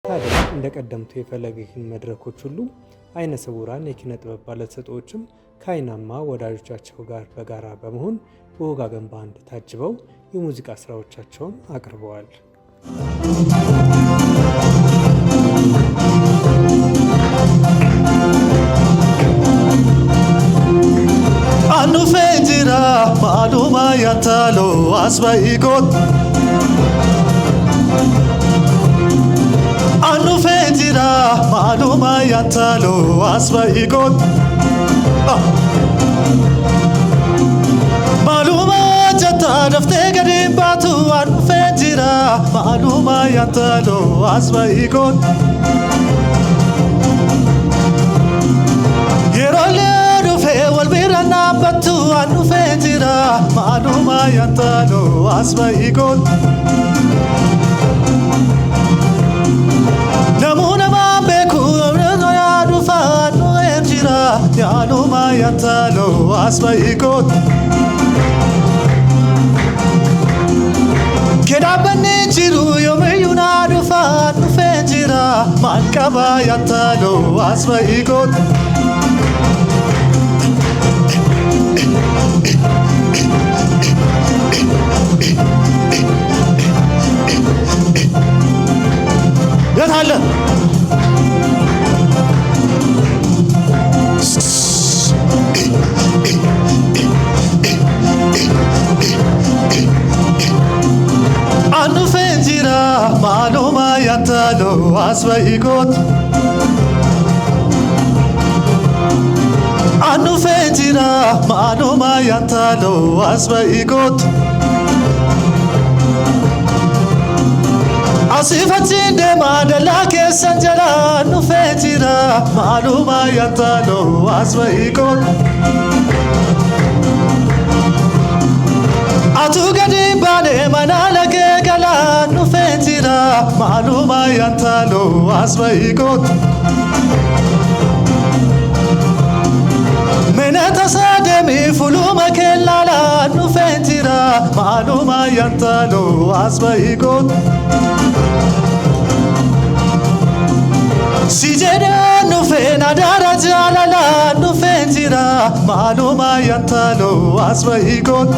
ታዲያ እንደ ቀደምቱ የፈለገ ፊልም መድረኮች ሁሉ አይነ ስውራን የኪነ ጥበብ ባለተሰጥኦዎችም ከአይናማ ወዳጆቻቸው ጋር በጋራ በመሆን በወጋገን ባንድ ታጅበው የሙዚቃ ስራዎቻቸውን አቅርበዋል። አኑ ፌንጅራ ማሉማ ያታሎ አስባይጎት አኑ ፌንጅራ ማሉማ ያታሎ አስባይጎት ማሉማ ጀታ ደፍቴ ገዲባቱ አኑ ፌንጅራ ማሉማ ያታሎ አስባይጎት የሮለ ዱፌ ወልቢራና በቱ አኑ ፌንጅራ ማሉማ ያታሎ አስባይጎት Namuna beku amrano ya dufa no enjira ya no ma yatalo asba ikot Kedabane jiru yo me yuna dufa no fenjira malkaba yatalo asba ikot የት አለ አኑ ፌንጅራ ማሉማ ያታሎ አስባይጎት አኑ ፌንጅራ ማሉማ ያታሎ አስባይጎት Asifatin de madala ke sanjala nu fetira maluma yatalo aswa ikot Atu gadi bane manala ke gala nu fetira maluma yatalo aswa ikot Menata sademi fuluma kellala nu fetira maluma yatalo aswa ikot Sijeda no fena dara jalala no fenjira maluma yatalo aswa ikot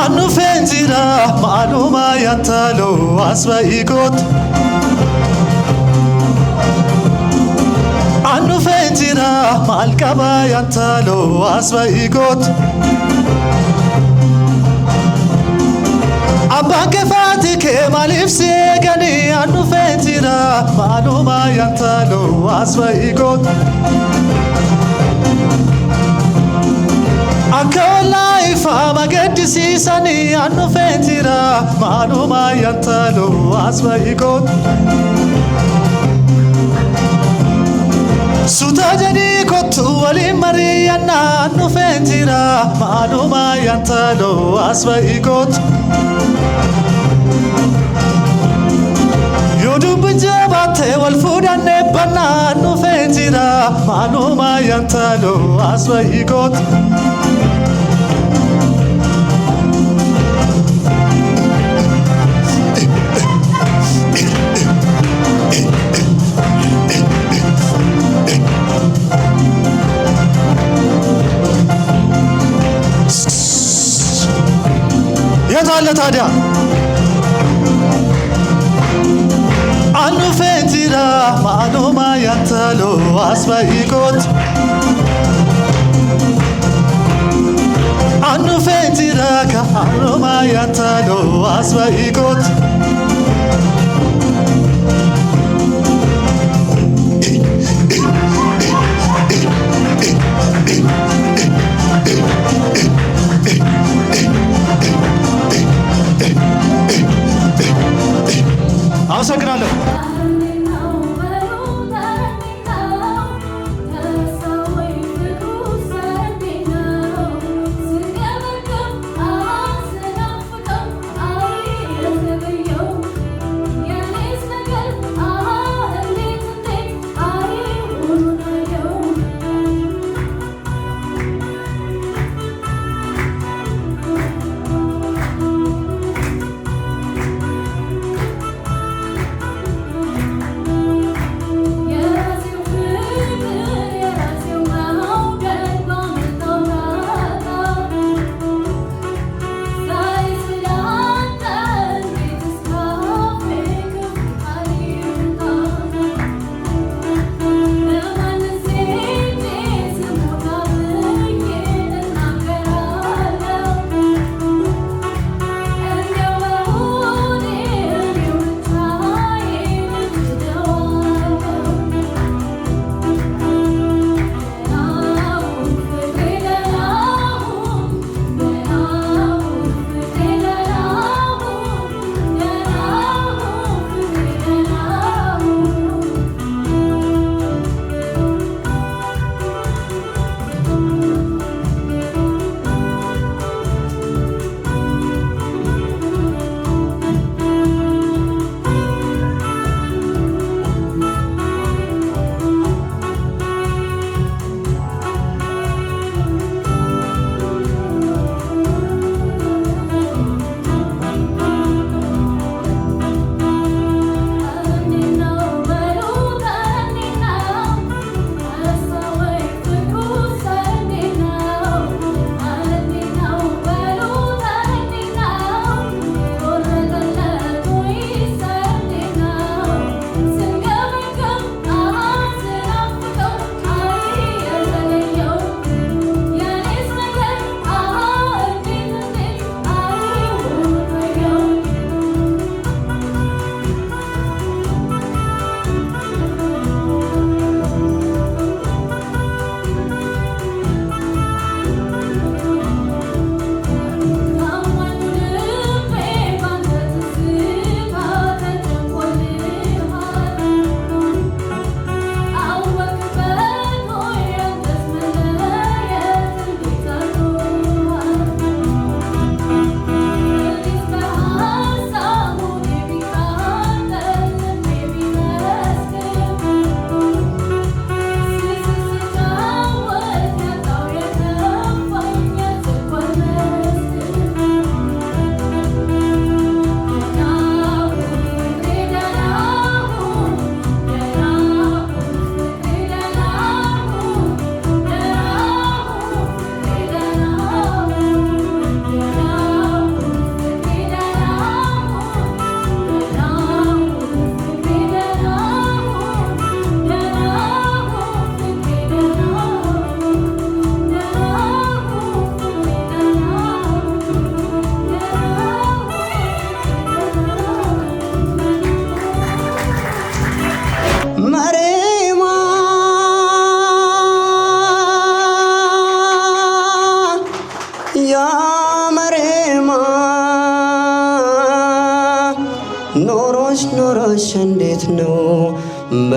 Anu fenjira maluma yatalo aswa ikot Anu fenjira malkaba yatalo aswa ikot Abban ke fati ke malif segani anu fenjira maluma yatalo aswa ikot Akala ifa magadisi sani anu fenjira maluma yatalo aswa ikot Suta jadi kotu wali mariyana anu fenjira maluma yatalo aswa ikot Yodu bujabate wal fudane bana anu fenjira maluma yatalo aswa ikot የት አለ ታዲያ አኑ ፌንጅራ ማሉማ ያታሎ አስባ ikot አኑ ፌንጅራ ካሉማ ያታሎ አስባ ikot አመሰግናለሁ።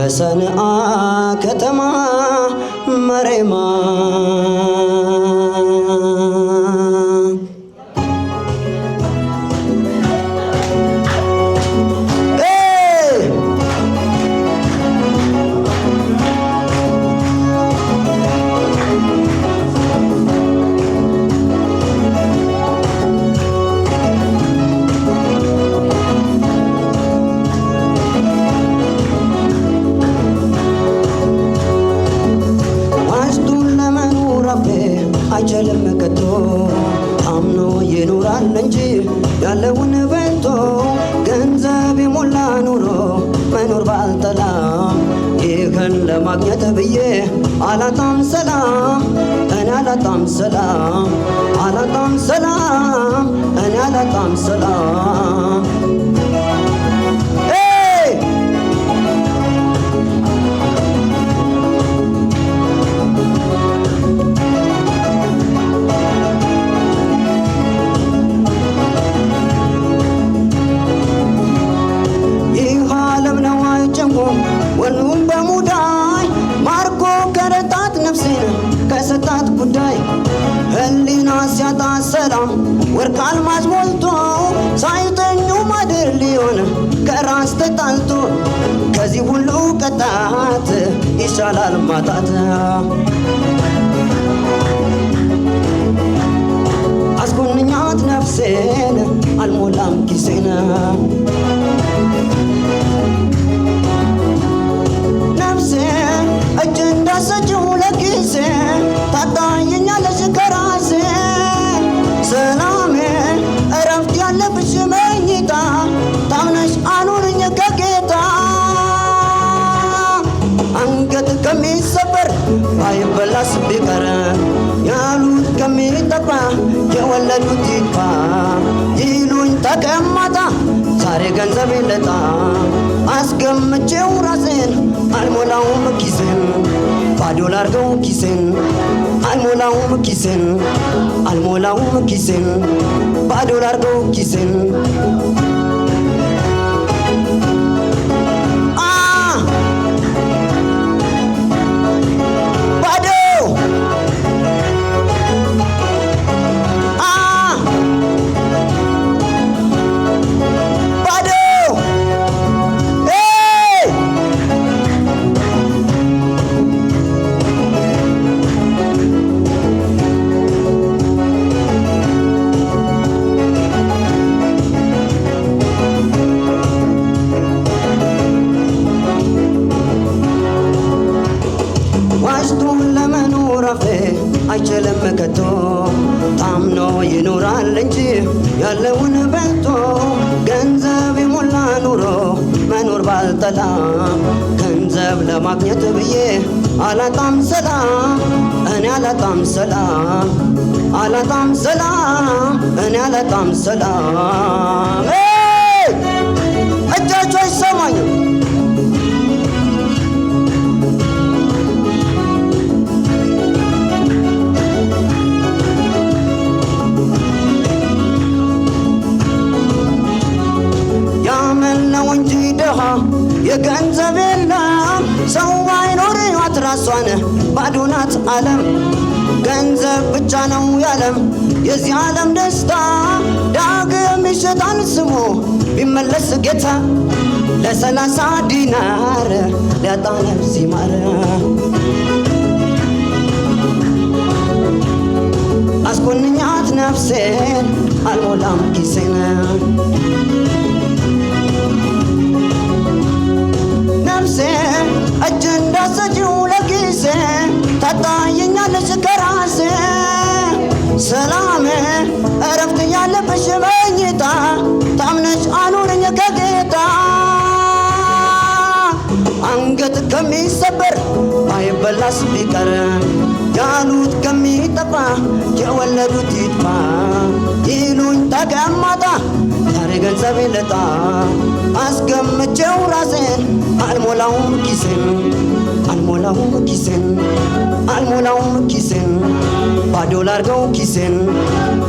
በሰንዓ ከተማ መሬማ አይችልም ከቶ አምኖ ይኖራል እንጂ ያለውን በልቶ ገንዘብ የሞላ ኑሮ መኖር ባልጠላም ይህን ለማግኘት ብዬ አላጣም ሰላም እኔ አላጣም ሰላም አላጣም ሰላም እኔ አላጣም ሰላም ወኑም በሙዳይ ማርኮ ከረታት ነፍሴን ከሰጣት ጉዳይ ህሊና ሲያጣ ሰላም ወርቅ አልማዝ ሞልቶ ሳይተኙ ማደር ሊሆን ከራስ ተጣልቶ ከዚህ ሁሉ ቅጣት ይሻላል ማጣት አስኮንኛት ነፍሴን አልሞላም ኪሴን እጅ እንዳሰችው ለኪሴ ታጣየኛለሽ ከራሴ ሰላሜ እረፍት ያለብሽ መኝታ ታምነሽ አኑርኝ ከጌታ አንገት ከሚሰበር ባይበላስ ቢቀር ያሉት ከሚጠፋ የወለዱት ይጥፋ ይሉኝ ተቀማጣ ዛሬ ገንዘብ ለጣ አስገምቼው ራሴን አልሞላውም ኪሴን ባዶ ላርገው ኪሴን አልሞላውም ኪሴን አልሞላውም ኪሴን ባዶ ላርገው ኪሴን አይችልም ከቶ ታምኖ ይኖራል እንጂ ያለውን በልቶ ገንዘብ የሞላ ኑሮ መኖር ባልጠላ ገንዘብ ለማግኘት ብዬ አላጣም ሰላም እኔ አላጣም ሰላም አላጣም ሰላም እኔ አላጣም ሰላም እጃችሁ አይሰማኝም የገንዘብ የለም ሰው አይኖር አትራሷን ባዶ ናት ዓለም ገንዘብ ብቻ ነው ያለም የዚህ ዓለም ደስታ ዳግም ይሸጣል ስሙ ቢመለስ ጌታ ለ30 ዲናር ሊያጣ ነፍስ ይማር አስኮንኛት ነፍሴን አልሞላም ኪሴን ነፍሴ እጅ እንዳሰችው ለኪሴ ታጣየኛለች ከራሴ ሰላሜ እረፍት ያለብሽ መኝታ ታምነሽ አኑርኝ ከጌታ አንገት ከሚሰበር ባይበላስ ቢቀር ያሉት ከሚጠፋ የወለዱት ይጥፋ ይሉኝ ተቀማጣ ዛሬ ገንዘብ ለጣ አስገምቼው ራሴን አልሞላውም ኪሴን አልሞላውም ኪሴን አልሞላውም ኪሴን ባዶ ላርገው ኪሴን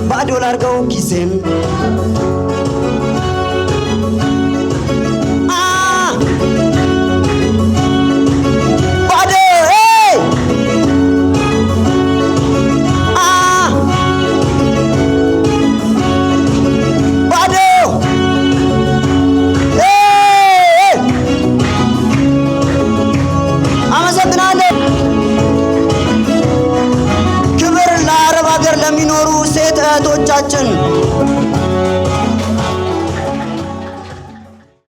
ባዶ ላርገው ኪሴን የሚኖሩ ሴት እህቶቻችን